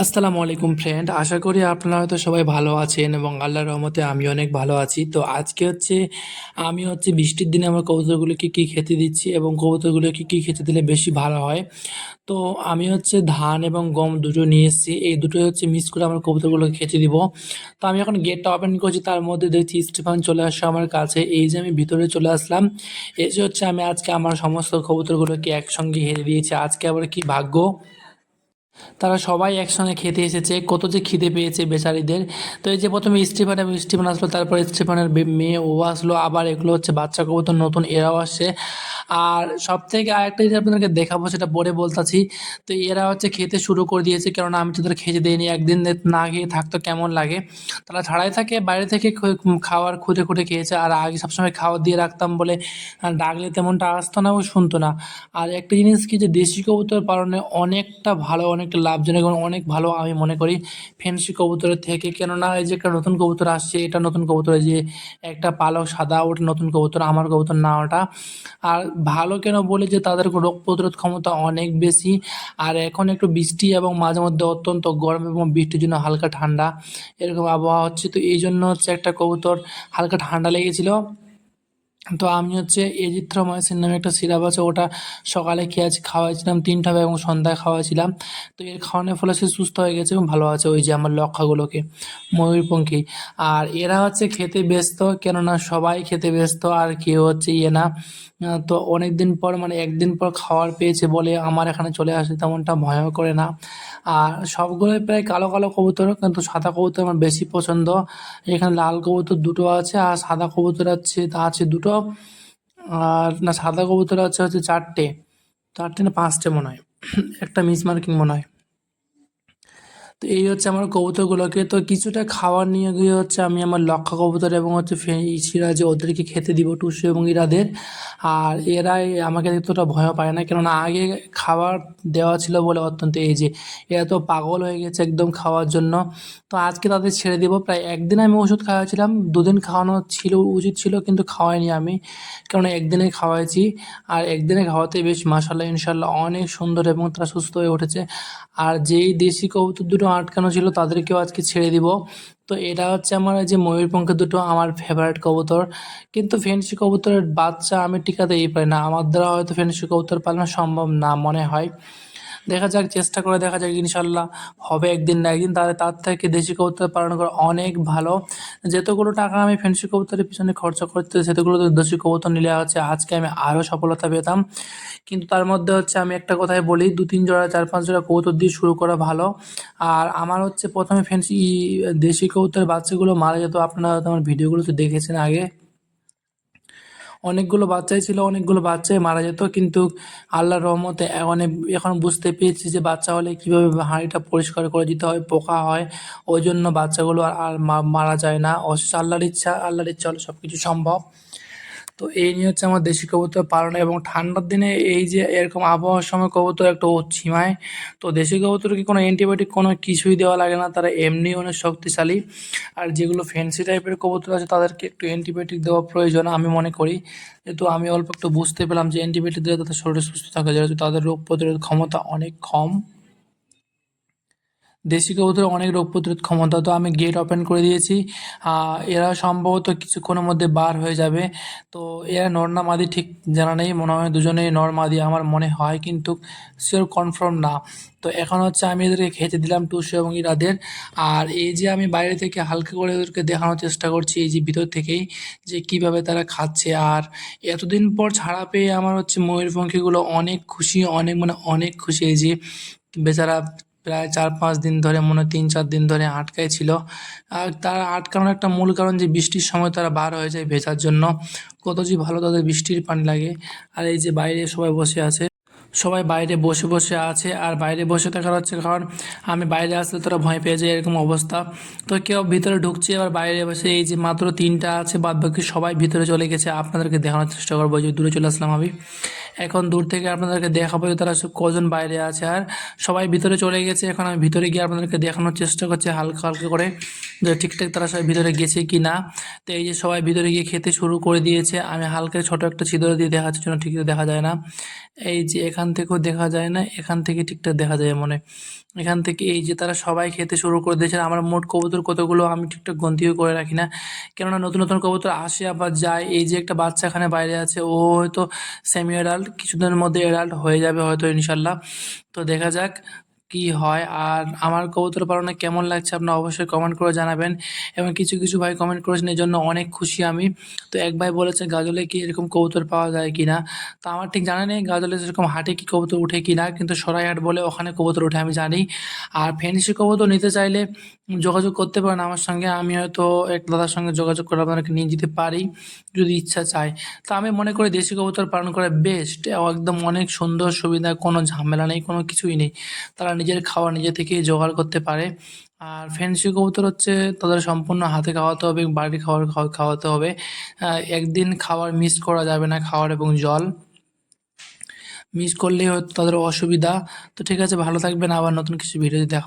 আসসালামু আলাইকুম ফ্রেন্ড, আশা করি আপনারা হয়তো সবাই ভালো আছেন এবং আল্লাহর রহমতে আমি অনেক ভালো আছি। তো আজকে আমি বৃষ্টির দিনে আমার কবুতরগুলোকে কী খেতে দিচ্ছি এবং কবুতরগুলোকে কী খেতে দিলে বেশি ভালো হয়। তো আমি ধান এবং গম দুটো নিয়ে এসেছি, এই দুটো মিক্স করে আমার কবুতরগুলোকে খেতে দিব। তো আমি এখন গেটটা ওপেন করছি, তার মধ্যে দেখছি স্টিফান চলে আসছে আমার কাছে। এই যে আমি ভিতরে চলে আসলাম, এই যে আমি আজকে আমার সমস্ত কবুতরগুলোকে একসঙ্গে হেরে দিয়েছি। আজকে আবার কি ভাগ্য, তারা সবাই একসঙ্গে খেতে এসেছে, কত যে খিদে পেয়েছে বেচারিদের। তো এই যে প্রথমে স্টিফান এবং স্টিফান আসলো, তারপর স্টিফানের মেয়ে ও আসলো, আবার এগুলো বাচ্চা কবুতর নতুন এরাও আসছে। আর সব থেকে আরেকটা জিনিস আপনাদেরকে দেখাবো, সেটা পরে বলতাছি। তো এরা খেতে শুরু করে দিয়েছে, কেননা আমি তোদের খেতে দিইনি, একদিন না খেয়ে থাকতো কেমন লাগে। তারা ছাড়াই থাকে, বাইরে থেকে খাওয়ার খুঁটে খুঁটে খেয়েছে। আর আগে সবসময় খাওয়ার দিয়ে রাখতাম বলে ডাকলে তেমনটা আসতো না ও শুনতো না। আর একটা জিনিস কি, যে দেশি কবুতর পালনে অনেকটা ভালো, অনেকটা লাভজনক এবং অনেক ভালো আমি মনে করি ফ্যান্সি কবুতরের থেকে। কেননা এই যে একটা নতুন কবুতর আসছে, এটা নতুন কবুতর, এই যে একটা পালক সাদা, ওটা নতুন কবুতর, আমার কবুতর না ওটা। আর ভালো কেন বলে, যে তাদের রোগ প্রতিরোধ ক্ষমতা অনেক বেশি। আর এখন একটু বৃষ্টি এবং মাঝে মধ্যে অত্যন্ত গরম এবং বৃষ্টির জন্য হালকা ঠান্ডা এরকম আবহাওয়া হচ্ছে, তো এই জন্য একটা কবুতর হালকা ঠান্ডা লেগেছিল। তো আমি এজিথ্রোমাইসিন নামে একটা সিরাপ আছে, ওটা সকালে খাওয়াইছিলাম 3টা এবং সন্ধ্যায় খাওয়াইছিলাম। তো এর খাওয়ানোর ফলে সে সুস্থ হয়ে গেছে এবং ভালো আছে, ওই যে আমার লক্ষাগুলোকে, ময়ূরপঙ্খী। আর এরা খেতে ব্যস্ত, কেননা সবাই খেতে ব্যস্ত, আর কেউ ইয়ে না। তো অনেক দিন পর, মানে একদিন পর খাওয়ার পেয়েছে বলে আমার এখানে চলে আসে, তেমনটা ভয়ও করে না। আর সবগুলোই প্রায় কালো কালো কবুতর, কিন্তু সাদা কবুতর আমার বেশি পছন্দ। এখানে লাল কবুতর দুটো আছে, আর সাদা কবুতর আছে দুটো। আর না, সাদা কবুতর হচ্ছে 4টে, 4টে না 5টে মনে হয়। একটা মিস মার্কিং মনে হয়। তো এই আমার কবুতরগুলোকে তো কিছুটা খাবার নিয়ে গিয়ে আমি আমার লক্ষা কবুতর এবং সিরাজে ওদেরকে খেতে দিব, টুসু এবং ইরাদের। আর এরাই আমাকে এতটা ভয় পায় না, কেননা আগে খাবার দেওয়া ছিল বলে অত্যন্ত, এই যে এরা তো পাগল হয়ে গেছে একদম খাওয়ার জন্য। তো আজকে তাদের ছেড়ে দিব। প্রায় একদিন আমি ওষুধ খাওয়াছিলাম, 2 দিন খাওয়ানো ছিল উচিত ছিল, কিন্তু খাওয়াইনি আমি, কেননা একদিনে খাওয়াইছি। আর একদিনে খাওয়াতে বেশ মাশাআল্লাহ ইনশাআল্লাহ অনেক সুন্দর এবং তারা সুস্থ হয়ে উঠেছে। আর যেই দেশি কবুতর দুটো আটকানো ছিল তাদেরকেও আজকে ছেড়ে দিব। তো এটা আমার এই যে ময়ূরপঙ্খী দুটো আমার ফেভারিট কবুতর, কিন্তু ফেন্সি কবুতরের বাচ্চা আমি টিকাতেই পারি না, আমার দ্বারা হয়তো ফেন্সি কবুতর পালন সম্ভব না মনে হয়। দেখা যাক, চেষ্টা করে দেখা যাক, ইনশাল্লাহ হবে একদিন না একদিন। তাহলে তার থেকে দেশি কবুতর পালন করা অনেক ভালো। যতগুলো টাকা আমি ফেন্সি কবুতরের পিছনে খরচা করতে, সেগুলো তো দেশি কবুতর নিলে আজকে আমি আরও সফলতা পেতাম। কিন্তু তার মধ্যে আমি একটা কথাই বলি, 2-3 জোড়া 4-5 জোড়া কবুতর দিয়ে শুরু করা ভালো। আর আমার প্রথমে ফেন্সি দেশি কবুতরের বাচ্চাগুলো মারা যেত, আপনারা হয়তো আমার ভিডিওগুলো তো দেখেছেন আগে। অনেকগুলো বাচ্চাই ছিল, অনেকগুলো বাচ্চাই মারা যেত, কিন্তু আল্লাহর রহমতে এখন বুঝতে পেরেছি যে বাচ্চা হলে কীভাবে হাঁড়িটা পরিষ্কার করে দিতে হয়, পোকা হয়, ওই জন্য বাচ্চাগুলো আর মারা যায় না। অবশ্য আল্লাহর ইচ্ছা হলে সব কিছু সম্ভব। তো এই নিয়ে আমার দেশি কবুতর পালন। এবং ঠান্ডার দিনে এই যে এরকম আবহাওয়ার সময় কবুতর একটু ঝিমায়। তো দেশি কবুতরকে কোনো অ্যান্টিবায়োটিক কোনো কিছুই দেওয়া লাগে না, তারা এমনি অনেক শক্তিশালী। আর যেগুলো ফ্যান্সি টাইপের কবুতর আছে তাদেরকে একটু অ্যান্টিবায়োটিক দেওয়া প্রয়োজন আমি মনে করি। যেহেতু আমি অল্প একটু বুঝতে পেলাম যে অ্যান্টিবায়োটিক দিলে তাদের শরীর সুস্থ থাকে, যেহেতু তাদের রোগ প্রতিরোধ ক্ষমতা অনেক কম। দেশি কবুতরের অনেক রোগ প্রতিরোধ ক্ষমতা। তো আমি গেট ওপেন করে দিয়েছি, এরা সম্ভবত কিছুক্ষণের মধ্যে বার হয়ে যাবে। তো এরা নর না মাদি ঠিক জানা নেই, মনে হয় দুজনেই নর মাদি আমার মনে হয়, কিন্তু শিওর কনফার্ম না। তো এখন আমি এদেরকে খেতে দিলাম, টুসু এবং ইরাদের। আর এই যে আমি বাইরে থেকে হালকা করে ওদেরকে দেখানোর চেষ্টা করছি, এই যে ভিতর থেকেই, যে কিভাবে তারা খাচ্ছে। আর এতদিন পর ছাড়া পেয়ে আমার ময়ূরপঙ্খীগুলো অনেক খুশি, অনেক মানে অনেক খুশি। এই যে বেচারা প্রায় 4-5 দিন ধরে, মনে হয় 3-4 দিন ধরে আটকায় ছিল। আর তারা আটকানোর একটা মূল কারণ, যে বৃষ্টির সময় তারা বার হয়ে যায় ভেজার জন্য, কত যে ভালো তাদের বৃষ্টির পানি লাগে। আর এই যে বাইরে সবাই বসে আছে, সবাই বাইরে বসে বসে আছে। আর বাইরে বসে থাকার কারণ, আমি বাইরে আসলে তোরা ভয় পেয়ে যায় এরকম অবস্থা। তো কেউ ভিতরে ঢুকছে, আবার বাইরে বসে, এই যে মাত্র 3টা আছে, বাদ বাকি সবাই ভিতরে চলে গেছে। আপনাদেরকে দেখানোর চেষ্টা করবো, যে দূরে চলে আসলাম আমি, এখন দূর থেকে আপনাদেরকে দেখাবো যে তারা কজন বাইরে আছে। আর সবাই ভিতরে চলে গেছে, এখন আমি ভিতরে গিয়ে আপনাদেরকে দেখানোর চেষ্টা করছি হালকা হালকা করে, যে ঠিকঠাক তারা সবাই ভিতরে গেছে কি না। তো এই যে সবাই ভিতরে গিয়ে খেতে শুরু করে দিয়েছে, আমি হালকা ছোট একটা ছিদ্র দিয়ে দেখাচ্ছি, জন্য ঠিক দেখা যায় না। এই যে এখান থেকেও দেখা যায় না, এখান থেকে ঠিকঠাক দেখা যায় মনে হয়। এখান থেকে এই যে তারা সবাই খেতে শুরু করে দিয়েছে। আমার মোট কবুতর কতগুলো আমি ঠিকঠাক গন্তিও করে রাখি না, কেননা নতুন নতুন কবুতর আসে আবার যায়। এই যে একটা বাচ্চা এখানে বাইরে আছে, ও হয়তো সেমি অ্যাডাল্ট, কিছুদিনের মধ্যে অ্যাডাল্ট হয়ে যাবে হয়তো ইনশাল্লাহ। তো দেখা যাক কি হয়। আর আমার কবুতর পালনে কেমন লাগছে আপনারা অবশ্যই কমেন্ট করে জানাবেন। এবং কিছু কিছু ভাই কমেন্ট করেছেন, এই জন্য অনেক খুশি আমি। তো এক ভাই বলেছে গাজলে কি এরকম কবুতর পাওয়া যায় কিনা। তো আমার ঠিক জানা নেই গাজলে সেরকম হাটে কি কবুতর উঠে কিনা, কিন্তু সরাইহাট বলে ওখানে কবুতর উঠে আমি জানি। আর ফেন্সি কবুতর নিতে চাইলে যোগাযোগ করতে পারেন আমার সঙ্গে, আমি হয়তো এক দাদার সঙ্গে যোগাযোগ করে আপনাদেরকে নিয়ে যেতে পারি যদি ইচ্ছা চায়। তো আমি মনে করি দেশি কবুতর পালন করা বেস্ট, একদম অনেক সুন্দর সুবিধা, কোনো ঝামেলা নেই, কোনো কিছুই নেই। তারা নিজের খাওয়া নিজে থেকেই জোগাড় করতে পারে। আর ফেন্সি কবুতর হচ্ছে তাদের সম্পূর্ণ হাতে খাওয়াতে হবে, বাড়ির খাবার খাওয়াতে হবে। একদিন খাবার মিস করা যাবে না, খাবার এবং জল মিস করলেই হয়তো তাদের অসুবিধা। তো ঠিক আছে, ভালো থাকবেন, আবার নতুন কিছু ভিডিও দেখা